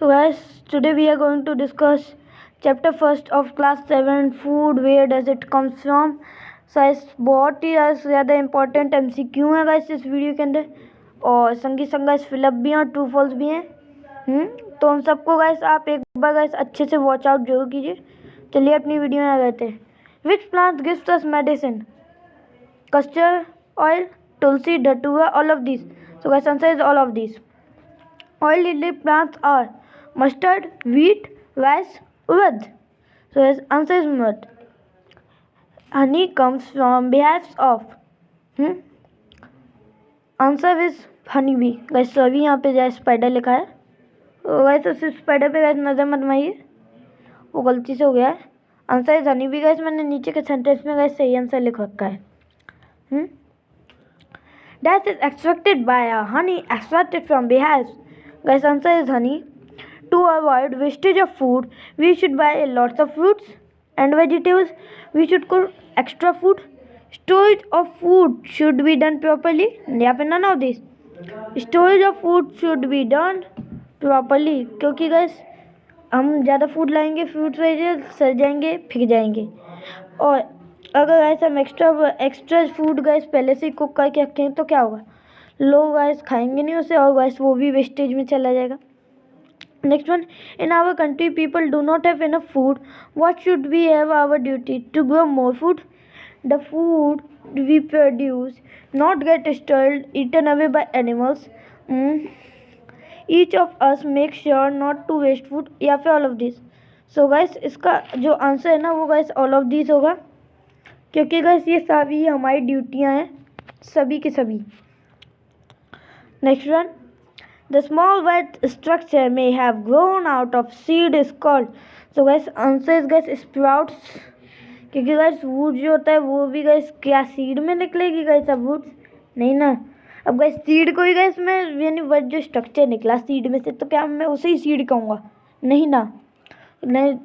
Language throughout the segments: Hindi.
So guys, today we are going to discuss chapter first of class 7 food, where does it comes from. So guys, बहुत ही ज़्यादा इम्पोर्टेंट MCQ है गाइस इस वीडियो के अंदर, और संगी संग गाइस फिलअप भी हैं और ट्रू फॉल्स भी हैं। तो उन सबको गाइस आप एक बार गाइस अच्छे से वॉच आउट जरूर कीजिए। चलिए अपनी वीडियो में आ गए थे। Which plant gives us medicine? Custard oil, tulsi, dhatura, all of these. So guys, answer is all of these. Oil yielding plants are mustard, wheat, rice, urad. So his answer is mud. Honey comes from beehives of. Answer is honeybee. Guys, सभी यहाँ पे जो स्पाइडर लिखा है, गाइस उस स्पाइडर पे गाइस नजर मत मारिए, वो गलती से हो गया है। Answer is honeybee. गाइस मैंने नीचे के सेंटेंस में गाइस सही आंसर लिख रखा है। That is extracted by a honey extracted from beehives. Guys, answer is honey. To avoid wastage of food, we should buy lots of fruits and vegetables. We should cook extra food. Storage of food should be done properly. या फिर none of this. Storage of food should be done properly. क्योंकि guys हम ज़्यादा फूड लाएंगे, फ्रूट्स वेजिटेबल्स सड़ जाएंगे, फिक जाएंगे। और अगर गाइस हम एक्स्ट्रा फूड गाइस पहले से ही कुक करके रखें तो क्या होगा? लोग गाइस खाएंगे नहीं उसे, और गाइस वो भी वेस्टेज में चला जाएगा। Next one, in our country people do not have enough food. What should we have our duty? To grow more food. The food we produce not get stored eaten away by animals. Each of us make sure not to waste food, या फिर all of this. So guys इसका जो आंसर है ना वो गाइस ऑल ऑफ दिस होगा, क्योंकि गाइस ये सभी हमारी ड्यूटियां हैं, सभी के सभी। Next one, the small white structure may have grown out of seed is called. So guys answer is guys sprouts, क्योंकि गाइस वुड जो होता है वो भी गाइस क्या सीड में निकलेगी गाइस? अब वुड्स नहीं ना। अब गाइस सीड को ही गाइस मैं यानी वर्ड जो स्ट्रक्चर निकला सीड में से, तो क्या मैं उसे ही सीड कहूँगा? नहीं ना, नहीं।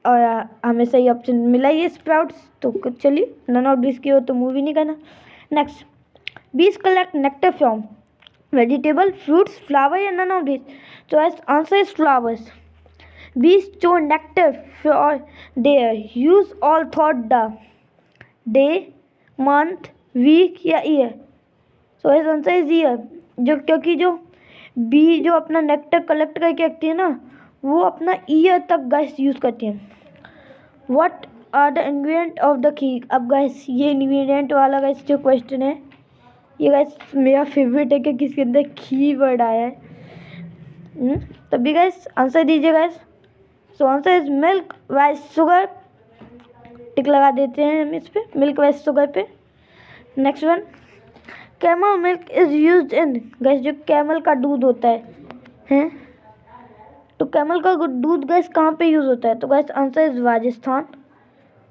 और हमें सही ऑप्शन मिला ये स्प्राउट्स, तो चलिए नन ऑफ दिस की हो तो मूवी नहीं करना। Next, bees collect nectar from vegetable, fruits, flower, या नन ऑफ दिस. तो answer is flowers. Bees store nectar for their use all throughout the day, month, week या year. So is answer is year. जो क्योंकि जो बी जो अपना नेक्टर कलेक्ट करके रखती है ना, वो अपना ईयर तक गाइस यूज़ करती हैं. What are the ingredient of the kheer? अब गाइस ये इंग्रेडिएंट वाला गाइस जो क्वेश्चन है, ये गाइस मेरा फेवरेट है, क्योंकि इसके अंदर खीर वर्ड आया है। तभी गाइस आंसर दीजिए guys. So answer is milk, rice, sugar. Tick लगा देते हैं हम इस पे, मिल्क, राइस, शुगर पे. Next one, camel milk is used in. Guys जो कैमल का दूध होता है, तो कैमल का दूध गैस कहाँ पे यूज़ होता है? तो guys answer is Rajasthan.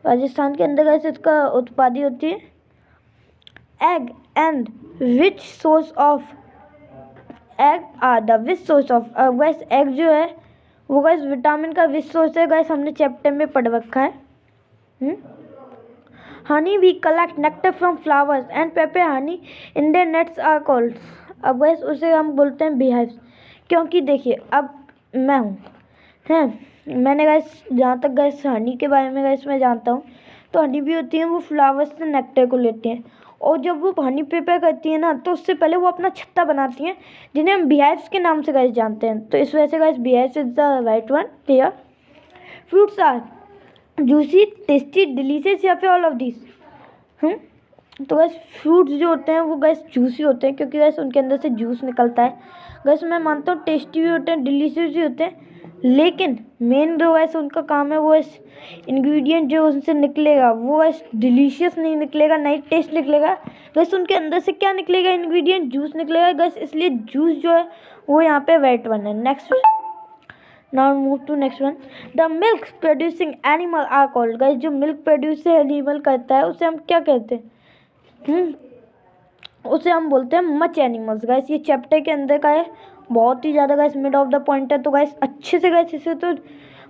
Rajasthan के अंदर गैस इसका उत्पादी होती है. Egg and which source of egg are the which source of. Guys egg जो है वो गैस विटामिन का विच सोर्स है, गैस हमने चैप्टर में पढ़ रखा है. Honey we collect nectar from flowers and prepare honey in their nets are called. अब गैस उसे हम बोलते हैं बीहाइव्स. क्योंकि देखिए अब मैं हूँ मैंने गैस जहाँ तक गैस हनी के बारे में गैस मैं जानता हूँ, तो हनी भी होती है वो फ्लावर्स से नेक्टर को लेती हैं, और जब वो हनी प्रिपेयर करती है ना, तो उससे पहले वो अपना छत्ता बनाती हैं, जिन्हें हम बीहाइव्स के नाम से गैस जानते हैं. तो इस वजह से guys beehives is the right one clear. Fruits are juicy, tasty, delicious, या फिर ऑल ऑफ दिस. तो गैस फ्रूट्स जो होते हैं वो गैस जूसी होते हैं, क्योंकि गैस उनके अंदर से जूस निकलता है. गैस मैं मानता हूँ टेस्टी भी होते हैं, डिलीशियस भी होते हैं, लेकिन मेन जो गैस उनका काम है वो इस इंग्रेडिएंट जो उनसे निकलेगा वो गैस डिलीशियस नहीं निकलेगा, नहीं टेस्ट निकलेगा. गैस उनके अंदर से क्या निकलेगा? इंग्रेडिएंट जूस निकलेगा गैस, इसलिए जूस जो है वो यहाँ पे राइट वन है. Next, now move to next one. The milk producing animal are called. Guys जो मिल्क प्रोड्यूस एनिमल करता है उसे हम क्या कहते हैं? उसे हम बोलते हैं मच एनिमल्स. गैस ये चैप्टर के अंदर का है, बहुत ही ज़्यादा gas mid of the point है, तो गैस अच्छे से गैस इसे तो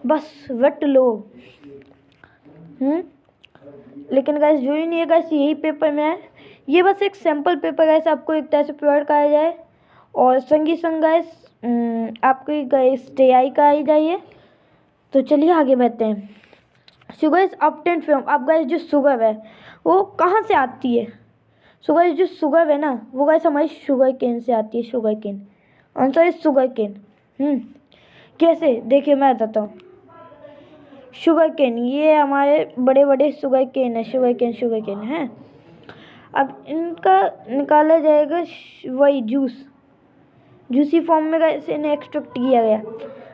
बस रट लो. लेकिन गैस जो ही नहीं है गैस यही पेपर में है, ये बस एक सैम्पल पेपर गैस आपको एक तरह से प्रोवाइड कराया जाए, और संगी संग गैस आपकी गैस TI का आई जाइए। तो चलिए आगे बढ़ते हैं। शुगर इज ऑब्टेन्ड फ्रॉम, अब गाइस जो शुगर है वो कहाँ से आती है? सो गाइस जो शुगर है ना वो गाइस हमारी शुगर केन से आती है, sugar cane. Answer is sugar cane. कैसे? देखिए मैं बताता हूँ। शुगर केन, ये हमारे बड़े बड़े शुगर केन है, शुगर केन है। अब इनका निकाला जाएगा वही जूस, जूसी फॉर्म में गाइस इन्हें एक्सट्रैक्ट किया गया।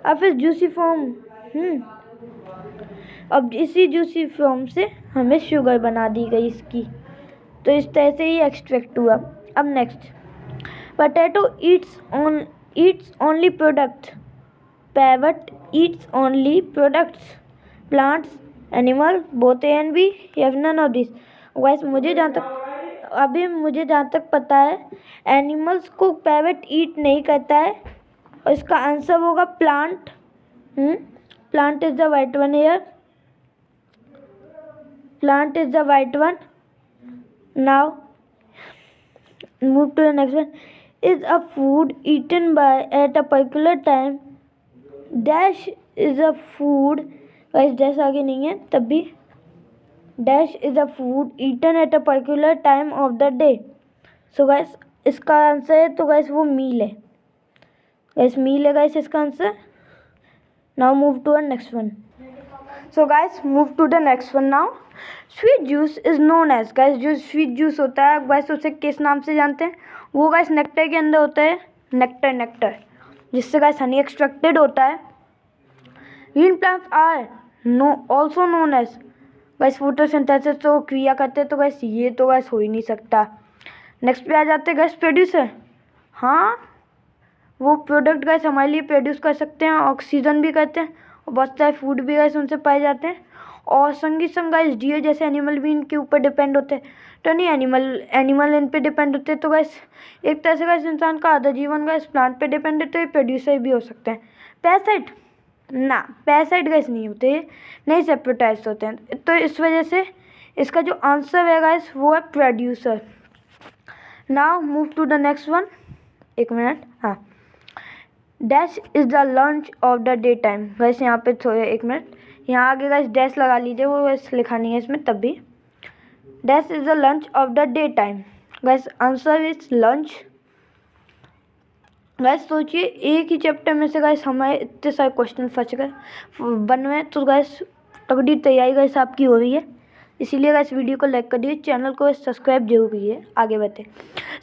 अब फिर जूसी फॉर्म अब इसी जूसी फॉर्म से हमें शुगर बना दी गई इसकी। तो इस तरह से ही एक्सट्रैक्ट हुआ। अब next, potato eats only product, pivot eats only products, plants, animal, both A and B, या नन ऑफ दिस। वैसे मुझे जहाँ तक पता है एनिमल्स को पैवट ईट नहीं करता है, और इसका आंसर होगा plant. Plant is the white one here, plant is the white one. Now move to the next one. Is a food eaten by at a particular time dash is a food, guys dash आगे नहीं है तब भी, dash is a food eaten at a particular time of the day. So guys इसका आंसर है, तो guys वो मील है, guys मील है guys इसका answer. Now move to the next one. So guys move to the next one now. Sweet juice is known as, guys जो स्वीट जूस होता है गाइस उसे किस नाम से जानते हैं? वो गाइस नेक्टर के अंदर होता है, नेक्टर जिससे गाइस हनी एक्सट्रैक्टेड होता है। Green plants are also known as, guys photosynthesis तो क्रिया करते हैं, तो गाइस ये तो गाइस हो ही नहीं सकता। नेक्स्ट पे आ जाते हैं गाइस प्रोड्यूसर। हाँ वो प्रोडक्ट गाइस हमारे लिए प्रोड्यूस कर सकते हैं, ऑक्सीजन भी करते हैं, और बहुत सारे फूड भी गाइस उनसे पाए जाते हैं। और संगी संग गाइस डियर जैसे एनिमल भी इनके ऊपर डिपेंड होते हैं, तो नहीं एनिमल इन पे डिपेंड होते हैं। तो गाइस एक तरह से गाइस इंसान का आधा जीवन गाइस प्लांट पे डिपेंड होते हैं, प्रोड्यूसर भी हो सकते हैं। पैरासाइट ना, पैरासाइट गाइस नहीं होते, नहीं सेप्रोटाइज होते हैं, तो इस वजह से इसका जो आंसर है गाइस वो है producer. Now move to the next one. एक मिनट, हाँ, dash is the lunch of the day time. वैसे यहाँ पे थोड़े एक मिनट, यहाँ आगे गाइस डैश लगा लीजिए, वो वैसे लिखा नहीं है इसमें तब भी। Dash is the lunch of the day time, guys answer is lunch. Guys सोचिए एक ही चैप्टर में से गाइस हमारे इतने सारे क्वेश्चन फंस गए बन गए, तो गाइस तगड़ी तैयारी गाइस आपकी हो रही है, इसीलिए गाइस वीडियो को लाइक कर दिए, चैनल को सब्सक्राइब जरूर कीजिए। आगे बढ़ते।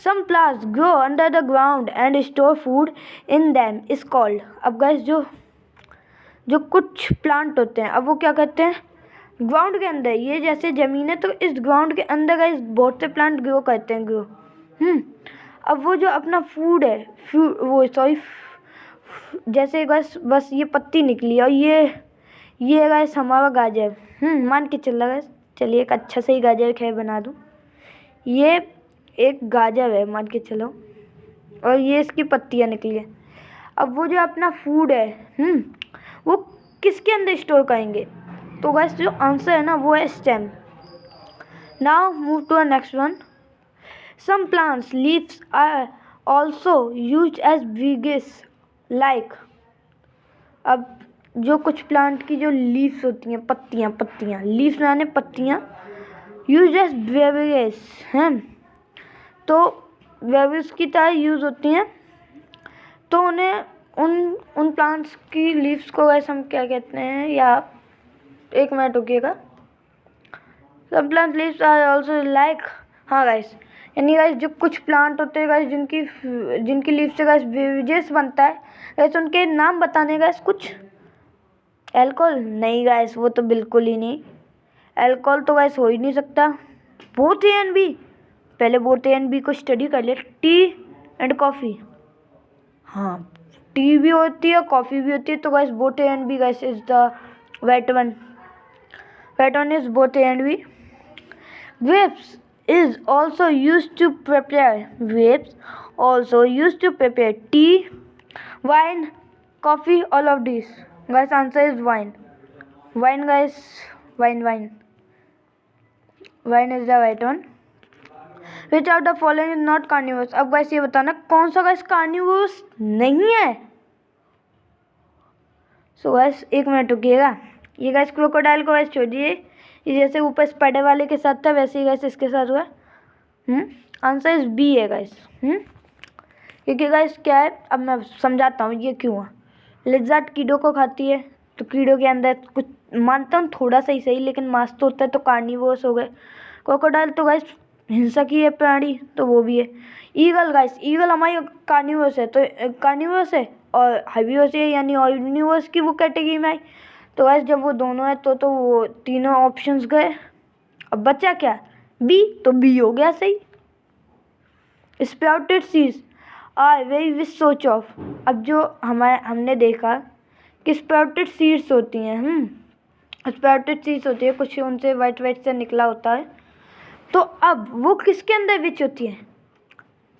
Some plants grow under the ground and store food in them is called. अब गाइस जो कुछ प्लांट होते हैं, अब वो क्या करते हैं ग्राउंड के अंदर, ये जैसे ज़मीन है तो इस ग्राउंड के अंदर गाइस बहुत से प्लांट ग्रो करते हैं, ग्रो। अब वो जो अपना फूड है, जैसे बस ये पत्ती निकली और ये गाइस हमारा गाजर, मान के चल रहा गाइस, चलिए एक अच्छा सही गाजर खैर बना दूँ। ये एक गाजर है मान के चलो, और ये इसकी पत्तियाँ निकली है। अब वो जो अपना फूड है वो किसके अंदर स्टोर करेंगे? तो गाइस जो आंसर है ना वो है stem. Now move to next one. Some plants leaves are also use as brigs like. अब जो कुछ प्लांट की जो लीव्स होती हैं, पत्तियाँ लीव्स यानी पत्तियाँ, यूज एज ब्रिगेस हैं, तो वेविस की तरह यूज़ होती हैं, तो उन्हें उन प्लांट्स की लीव्स को गाइस हम क्या कहते हैं? या एक मिनट रुकिएगा। Some plant leaves are also like, हाँ गाइस, यानी गाइस जो कुछ प्लांट होते हैं गाइस जिनकी लीव से गाइस बेवरेजेस बनता है गाइस, उनके नाम बताने गाइस कुछ। अल्कोहल नहीं गाइस, वो तो बिल्कुल ही नहीं, अल्कोहल तो गाइस हो ही नहीं सकता। बोथ ए एंड बी, पहले बोथ ए एंड बी को स्टडी कर लिया। टी एंड कॉफ़ी, हाँ टी भी होती है कॉफ़ी भी होती है, तो guys both A and B guys is the right one. Right one is both A and B. Grapes is also used to prepare tea, wine, coffee, all of these. Guys answer is wine guys, wine is the right one. Which of the following is not carnivorous? अब guys ये बताना कौन सा guys carnivorous नहीं है? सो गैस 1 मिनट रुकिएगा। ये गैस क्रोकोडाइल को गैस छोड़िए, ये जैसे ऊपर स्पाइडर वाले के साथ था वैसे ही गैस इसके साथ हुआ। आंसर इज बी है गैस। क्योंकि गैस क्या है, अब मैं समझाता हूँ ये क्यों है। लिज़र्ड कीड़ों को खाती है, तो कीड़ों के अंदर कुछ मानता हूँ थोड़ा सा ही सही, लेकिन मांस तो होता है, तो कार्निवोरस हो गए। क्रोकोडाइल तो गैस हिंसक ही है प्राणी, तो वो भी है। ईगल गैस, ईगल हमारी कार्निवोरस है, तो कार्निवोरस है और हेर्बिवोरस है, यानी ऑर्निवोरस की वो कैटेगरी में आई। तो गैस जब वो दोनों है तो वो तीनों ऑप्शंस गए। अब बचा क्या, बी, तो बी हो गया सही। Sprouted seeds are very which सोच ऑफ। अब जो हमने देखा कि स्प्राउटेड सीड्स होती हैं, स्प्राउटेड सीड्स होती है, कुछ उनसे वाइट वाइट से निकला होता है। तो अब वो किसके अंदर विच होती है,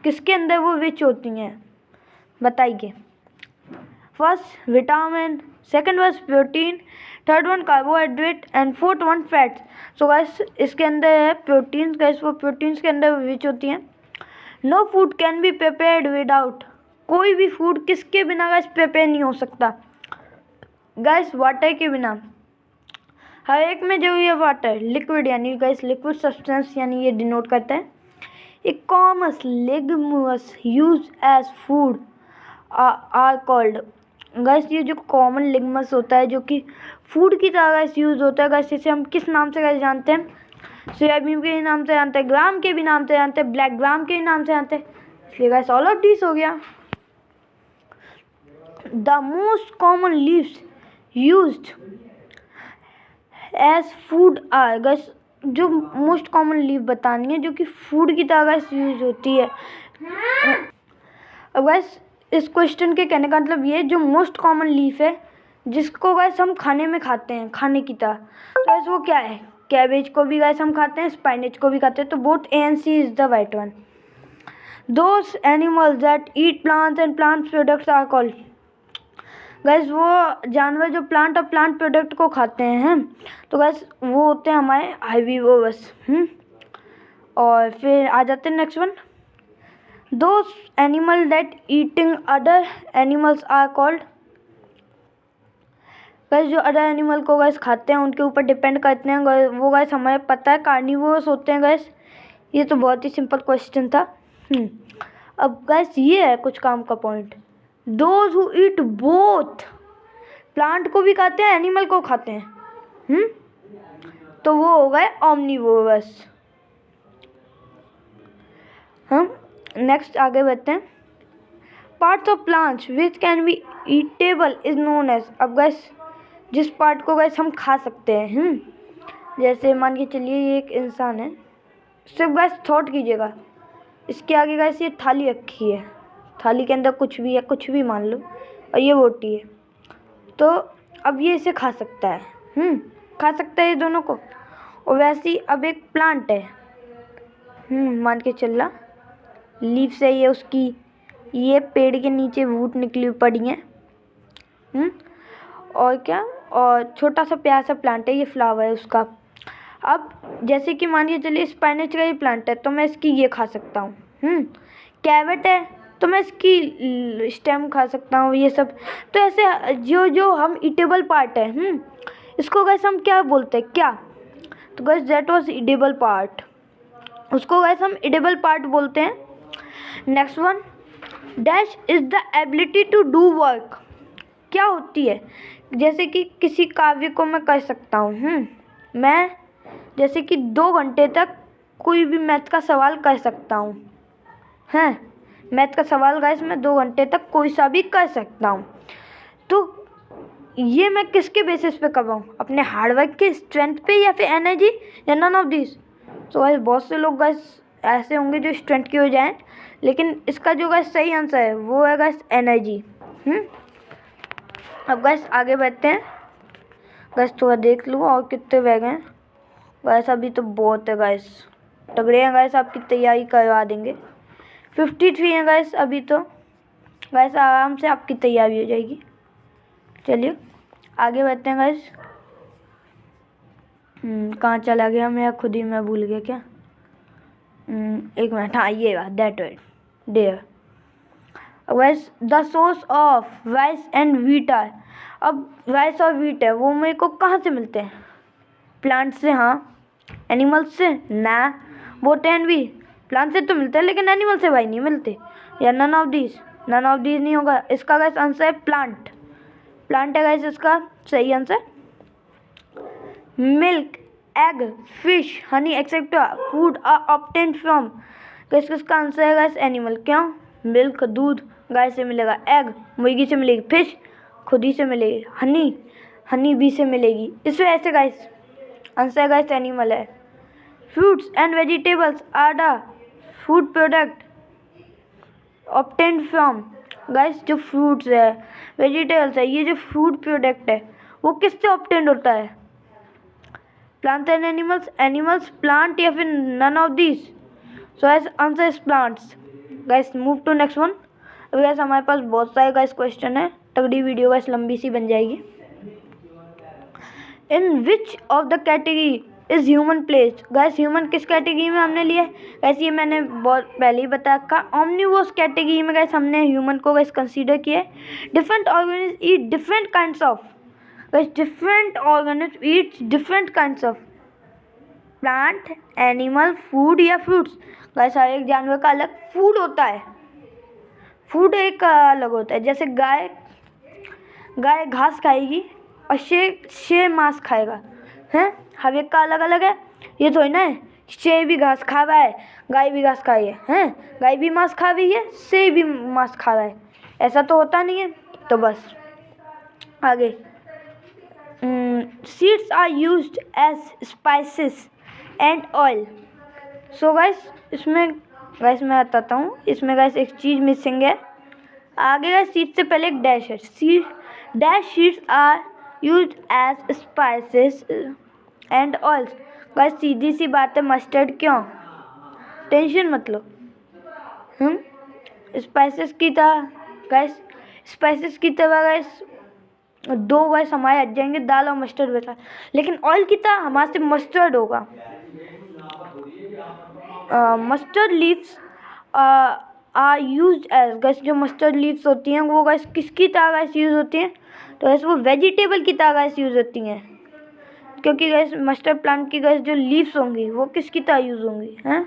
किसके अंदर वो विच होती हैं बताइए। First vitamin, second was protein, third one carbohydrate and fourth one fats. So guys इसके अंदर है प्रोटीन्स गाइस, वो प्रोटीन्स के अंदर विच होती हैं। No food can be prepared without, कोई भी फूड किसके बिना गाइस प्रिपेयर नहीं हो सकता। गाइस वाटर के बिना, हर एक में जो ये वाटर लिक्विड, यानी गाइस लिक्विड सब्सटेंस, यानी ये डिनोट करता है a common legumes use as food are called. Guys ये जो कॉमन लिग्मस होता है जो कि फूड की तरह गाइस यूज होता है गाइस, इसे हम किस नाम से गाइस जानते हैं, सोयाबीन के नाम से जानते हैं, ग्राम के भी नाम से जानते हैं, ब्लैक ग्राम के नाम से जानते हैं। इसलिए गाइस ऑल ऑफ दिस हो गया। The most common leaves used as food are, guys जो मोस्ट कॉमन लीव बतानी है जो कि फूड की तरह गाइस यूज होती है। अब गाइस इस क्वेश्चन के कहने का मतलब ये, जो मोस्ट कॉमन लीफ है जिसको गाइस हम खाने में खाते हैं खाने की तरह, तो गाइस वो क्या है, कैबेज को भी गाइस हम खाते हैं, स्पाइनेच को भी खाते हैं, तो both A and C is the right one. Those animals that eat plants and plant products are called. Guys वो जानवर जो प्लांट और प्लांट प्रोडक्ट को खाते हैं, तो गाइस वो होते हैं हमारे हेर्बिवोरस। और फिर आ जाते हैं next one, those animal that eating other animals are called. Guys जो अदर एनिमल को गाइस खाते हैं उनके ऊपर डिपेंड करते हैं वो गाइस हमें पता है कार्निवोरस होते हैं गाइस। ये तो बहुत ही सिंपल क्वेश्चन था। अब गाइस ये है कुछ काम का point, those who eat both, plant को भी खाते हैं एनिमल को खाते हैं, तो वो हो गए ऑमनिवोरस। हम नेक्स्ट आगे बढ़ते हैं। Parts of plants which can be eatable is known as. अब गाइस जिस पार्ट को गाइस हम खा सकते हैं, जैसे मान के चलिए ये एक इंसान है, सिर्फ गाइस थॉट कीजिएगा, इसके आगे गाइस ये थाली रखी है, थाली के अंदर कुछ भी है, कुछ भी मान लो, और ये रोटी है, तो अब ये इसे खा सकता है, खा सकता है ये दोनों को। और वैसे ही अब एक प्लांट है, मान के चल रहा, लीफ से ये उसकी ये पेड़ के नीचे रूट निकली पड़ी हैं, और क्या, और छोटा सा प्यारा सा प्लांट है, ये फ्लावर है उसका। अब जैसे कि मानिए चलिए स्पाइनेच का ही प्लांट है, तो मैं इसकी ये खा सकता हूँ। कैरेट है तो मैं इसकी स्टेम खा सकता हूँ, ये सब। तो ऐसे जो जो हम ईटेबल पार्ट है, इसको गैस हम क्या बोलते हैं, क्या, तो guys that was eatable part, उसको गैस हम ईटेबल पार्ट बोलते हैं। Next one, dash is the ability to do work. क्या होती है, जैसे कि किसी कार्य को मैं कर सकता हूँ, मैं जैसे कि 2 घंटे तक कोई भी मैथ का सवाल कर सकता हूँ, मैथ का सवाल गाइस मैं 2 घंटे तक कोई सा भी कर सकता हूँ। तो ये मैं किसके बेसिस पे कर रहा हूँ, अपने हार्डवर्क के स्ट्रेंथ पे या फिर एनर्जी, या नन ऑफ दिस। तो गाइस बहुत से लोग गाइस ऐसे होंगे जो स्ट्रेंथ की हो जाएं, लेकिन इसका जो गाइस सही आंसर है वो है गाइस एनर्जी। अब गाइस आगे बढ़ते हैं। गाइस थोड़ा देख लो और कितने रह गए गाइस, अभी तो बहुत है गाइस, तगड़े हैं गाइस, आपकी तैयारी करवा देंगे। 53 है गाइस अभी, तो गाइस आराम से आपकी तैयारी हो जाएगी। चलिए आगे बढ़ते हैं गाइस। कहाँ चला गया मैं, खुद ही मैं भूल गया क्या। 1 मिनट, हाँ ये बात, that wait there. Guys the source of rice and wheat are. अब राइस और व्हीट है वो मेरे को कहाँ से मिलते हैं? प्लांट से। हाँ, एनिमल्स से ना, बोथ एंड भी प्लांट से तो मिलते हैं लेकिन एनिमल से भाई नहीं मिलते, या नन ऑफ दीज नहीं होगा। इसका गैस आंसर है प्लांट। प्लांट है गैस इसका सही answer. Milk, egg, fish, honey etcetera food are obtained from. Guys किसका आंसर है गैस? एनिमल। क्यों? मिल्क दूध गाय से मिलेगा, एग मुर्गी से मिलेगी, फिश खुद ही से मिलेगी, हनी बी से मिलेगी। इस वजह से गाइस आंसर गाइस एनिमल है। Fruits and vegetables are the food product obtained from. Guys जो फ्रूट्स है वेजिटेबल्स है ये जो फूड प्रोडक्ट है वो किससे ऑब्टेन्ड होता है? प्लांट एंड एनिमल्स, प्लांट या फिर none of this. So answer is plants. Guys move to next one. अभी गाइस हमारे पास बहुत सारे गाइस क्वेश्चन है, तगड़ी वीडियो गाइस लंबी सी बन जाएगी। In which of the category is human place. Guys human किस कैटेगरी में हमने लिया है? गाइस ये मैंने बहुत पहले ही बताया था, ऑमनिवोरस कैटेगरी में गाइस हमने ह्यूमन को गाइस कंसीडर किया है। Different organism eat different kinds of. Guys different organism eat different kinds of plant, animal, food या फ्रूट्स। गाइस हर एक जानवर का अलग फूड होता है, फूड एक अलग होता है। जैसे गाय घास खाएगी और शेर मांस खाएगा, हैं? हर एक का अलग अलग है। ये थोड़ी ना है शेर भी घास खा रहा है गाय भी घास खाई है, हैं? गाय भी मांस खा रही है शेर भी मांस खा रहा है, ऐसा तो होता नहीं है। तो बस आगे, seeds are used as spices and oil. So guys इसमें गाइस मैं बताता हूँ, इसमें गाइस एक चीज़ मिसिंग है। आगे गाइस सीड से पहले एक डैश है। Seeds are used as spices and oils. Guys सीधी सी बात है, मस्टर्ड क्यों? टेंशन मतलब स्पाइसेस की तरह गाइस दो गाइस हमारे हट जाएंगे, दाल और मस्टर्ड बचा, लेकिन ऑयल की तरह हमारे से मस्टर्ड होगा। Mustard leaves are used as. Guys जो मस्टर्ड लीव्स होती हैं वो गाइस किसकी तरह गाइस यूज़ होती हैं? तो गाइस वो वेजिटेबल की तरह गाइस यूज़ होती हैं, क्योंकि गाइस मस्टर्ड प्लांट की गाइस जो लीव्स होंगी वो किसकी तरह यूज़ होंगी, हैं?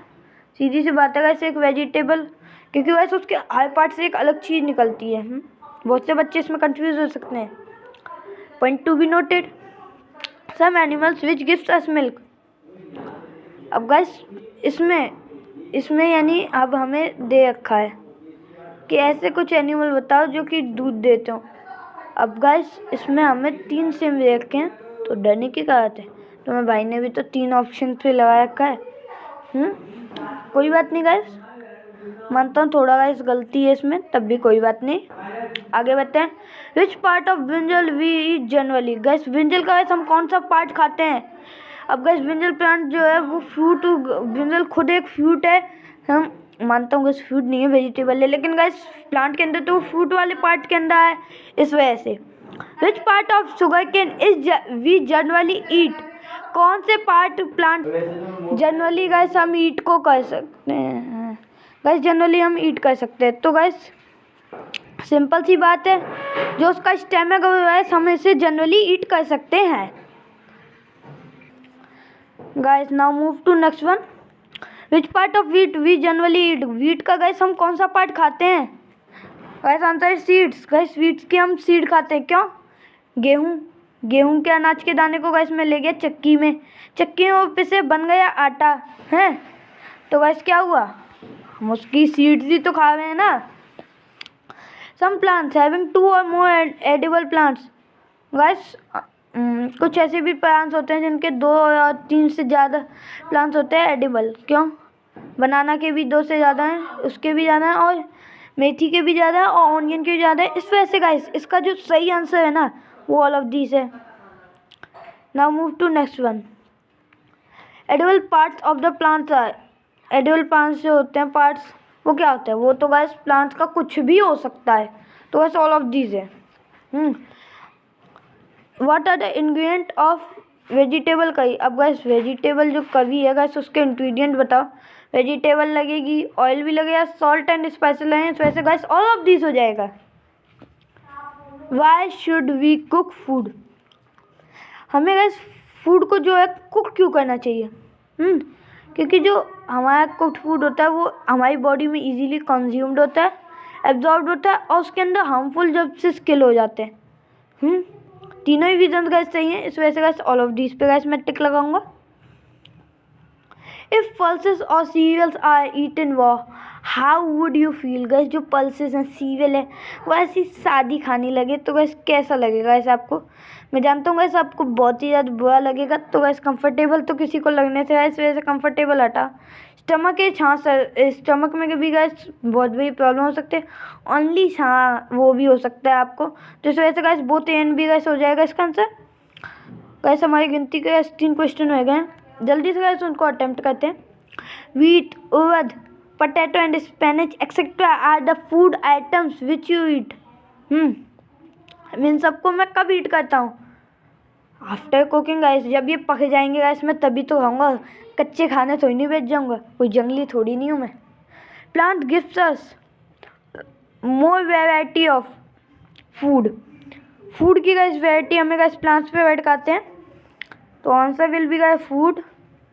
सीधी सी बात है गाइस एक वेजिटेबल, क्योंकि गाइस उसके हर पार्ट से एक अलग चीज़ निकलती है। बहुत से बच्चे इसमें कंफ्यूज हो सकते हैं। Point to be noted, some animals which gives us milk. अब गाइस इसमें यानी अब हमें दे रखा है कि ऐसे कुछ एनिमल बताओ जो कि दूध देते हो। अब गाइस इसमें हमें 3 सेम दे रखे हैं, तो डरने की क्या बात है? तो मेरे भाई ने भी तो 3 ऑप्शन पे लगा रखा है। कोई बात नहीं गाइस, मानता हूँ थोड़ा गाइस गलती है इसमें, तब भी कोई बात नहीं। आगे बढ़ते हैं। Which part of brinjal we eat generally. Guys brinjal का गाइस हम कौन सा पार्ट खाते हैं? अब गाइस ब्रिंजल प्लांट जो है वो फ्रूट, ब्रिंजल खुद एक फ्रूट है। हम मानता हूँ गाइस फ्रूट नहीं है, वेजिटेबल है, लेकिन गाइस प्लांट के अंदर तो फ्रूट वाले पार्ट के अंदर है, इस वजह से। Which part of sugar cane is we generally eat. कौन से पार्ट प्लांट जनरली गाइस हम ईट को कर सकते हैं? गाइस जनरली हम ईट कर सकते हैं, तो गाइस सिंपल सी बात है, जो उसका स्टेमक है हम इसे जनरली ईट कर सकते हैं। Guys now move to next one. Which part of wheat we generally eat. Wheat का गाइस हम कौन सा पार्ट खाते हैं? गाइस आंसर है सीड्स। गाइस व्हीट के हम सीड खाते हैं। क्यों? गेहूं के अनाज के दाने को गाइस में ले गया चक्की में पिसे बन गया आटा, है? तो गाइस क्या हुआ? हम उसकी सीड्स ही तो खा रहे हैं ना। सम प्लांट्स हैविंग 2 और मोर एडिबल प्लांट्स। गाइस कुछ ऐसे भी प्लांट्स होते हैं जिनके 2 या 3 से ज़्यादा प्लांट्स होते हैं एडिबल। क्यों? बनाना के भी 2 से ज़्यादा हैं, उसके भी ज़्यादा हैं, और मेथी के भी ज़्यादा है, और ऑनियन के भी ज़्यादा है। इस वजह से गाइस इसका जो सही आंसर है ना वो ऑल ऑफ दीज है। Now move to next one. Edible parts of the plants are. Edible plants जो होते हैं पार्ट्स, वो क्या होता है? वो तो गाइस प्लांट्स का कुछ भी हो सकता है, तो गाइस ऑल ऑफ दीज है। What are the ingredient of vegetable curry. अब गाइस वेजिटेबल जो करी है गाइस उसके इंग्रेडिएंट बताओ। वेजिटेबल लगेगी, ऑयल भी लगेगा, सॉल्ट एंड स्पाइसेस लगेंगे। तो वैसे गाइस ऑल ऑफ दिस हो जाएगा। Why should we cook food? हमें गाइस फूड को जो है कुक क्यों करना चाहिए? क्योंकि जो हमारा कुक्ड फूड होता है वो हमारी बॉडी में इजीली कंज्यूम्ड होता है, एब्जॉर्ब होता है और उसके अंदर हार्मफुल जब से किल हो जाते हैं। तीनों ही रीजन गाइस सही हैं। इस वजह से गाइस ऑल ऑफ दिस पे गाइस मैं टिक लगाऊंगा। इफ पल्सेस और cereals are eaten raw how would you feel? Guys जो पल्सेस हैं, सीरियल है, वो ऐसी सादी खाने लगे तो गाइस कैसा लगेगा गाइस आपको? मैं जानता हूँ गाइस आपको बहुत ही ज़्यादा बुरा लगेगा। तो गाइस कंफर्टेबल तो किसी को लगने से गाइस वजह से कंफर्टेबल हटा। स्टमक है, छाँस, स्टमक में भी गाइस बहुत बड़ी प्रॉब्लम हो सकती है। ओनली वो भी हो सकता है आपको। तो इस वजह से गाइस बोथ एंड भी गाइस हो जाएगा इसका आंसर। गाइस हमारी गिनती के 3 क्वेश्चन हो गए हैं। जल्दी से गाइस उनको अटेम्प्ट करते हैं। व्हीट, उर्द, potato and spinach etc are the food items which you eat. इन सबको मैं कब ईट करता हूँ? After cooking guys. जब ये पक जाएंगे गाइस मैं तभी तो खाऊंगा। कच्चे खाने थोड़ी नहीं बेच जाऊंगा, कोई जंगली थोड़ी नहीं हूँ मैं। Plant gives us more variety of food. Food की गाइस वेराइटी हमें गाइस प्लांट्स पे वेट करते हैं। तो answer will be guys food.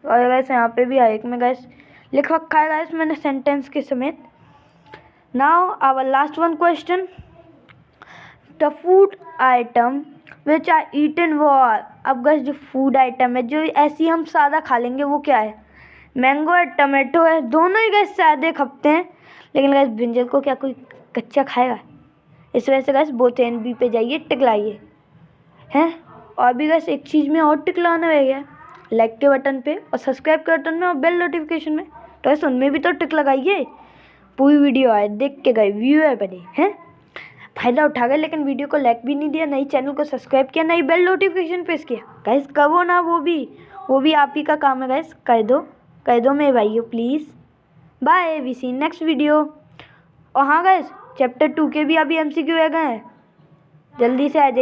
और गाइस यहाँ पे भी है एक में गाइस लिख रखा है गाइस मैंने सेंटेंस के समेत। Now our last one question. The food item which are eaten वो आर। अब गाइस जो फूड आइटम है जो ऐसी हम सादा खा लेंगे वो क्या है? मैंगो है, टमाटो है, दोनों ही गाइस सादे खपते हैं। लेकिन गाइस ब्रिंजल को क्या कोई कच्चा खाएगा? इस वजह से गाइस बोथ एंड बी पे जाइए, टिक लाइए हैं। और भी गाइस एक चीज़ में और टिक लाना रह गया, लाइक के बटन पे और सब्सक्राइब के बटन में और बेल नोटिफिकेशन में। तो ऐसे उनमें भी तो टिक लगाइए। पूरी वीडियो आए देख के गए, व्यूअर बने हैं, फ़ायदा उठा गए, लेकिन वीडियो को लाइक भी नहीं दिया, नई चैनल को सब्सक्राइब किया, नई बेल नोटिफिकेशन प्रेस किया। गाइस करो ना, वो भी आप ही का काम है गाइस। कर दो मेरे भाइयों please. Bye, we see next video. और हाँ गाइस चैप्टर 2 के भी अभी MCQ रह गए हैं, जल्दी से आ जाइए।